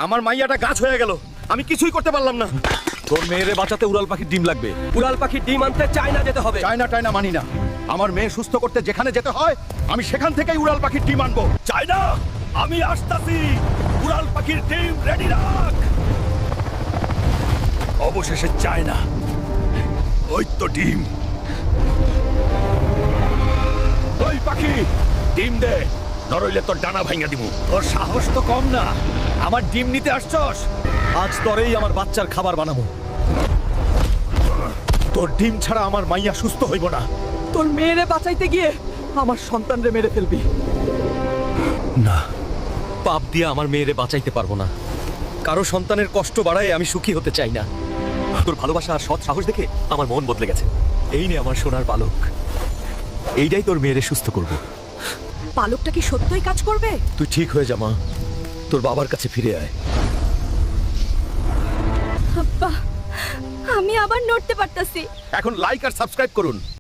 আমার মাইয়াটা গাছ হয়ে গেল, আমি কিছুই করতে পারলাম না। তোর মেয়েরে বাঁচাতে উড়াল পাখির ডিম লাগবে। উড়াল পাখির ডিম আনতে চায়না যেতে হবে। চায়না মানি না। আমার মেয়ে সুস্থ করতে যেখানে যেতে হয় আমি সেখান থেকেই উড়াল পাখির ডিম আনবো। চায়না, আমি আসতাছি। উড়াল পাখির ডিম রেডি রাখ। অবশেষে চায়না, ওই তো ডিম। ওই পাখি, ডিম দে, নরইলে তোর ডানা ভাঙা দিমু। তোর সাহস তো কম না, আমার ডিম নিতে আসছস। আজ তোরেই আমার বাচ্চার খাবার বানাবো। তোর ডিম ছাড়া আমার মাইয়া সুস্থ হইব না। তোর মেয়েরে বাঁচাইতে গিয়ে আমার সন্তানরে মেরে ফেলবি। না, পাপ দিয়ে আমার মেয়েরে বাঁচাইতে পারবো না। কারো সন্তানের কষ্ট বাড়ায় আমি সুখী হতে চাই না। তোর ভালোবাসা আর সৎ সাহস দেখে আমার মন বদলে গেছে। এই নে আমার সোনার পালক, এইটাই তোর মেয়েরে সুস্থ করব। পালকটা কি সত্যই কাজ করবে? তুই ঠিক হয়ে যা মা, তোর বাবার কাছে ফিরে আয়। আব্বা, আমি আবার নড়তে পারতাছি। এখন লাইক আর সাবস্ক্রাইব করুন।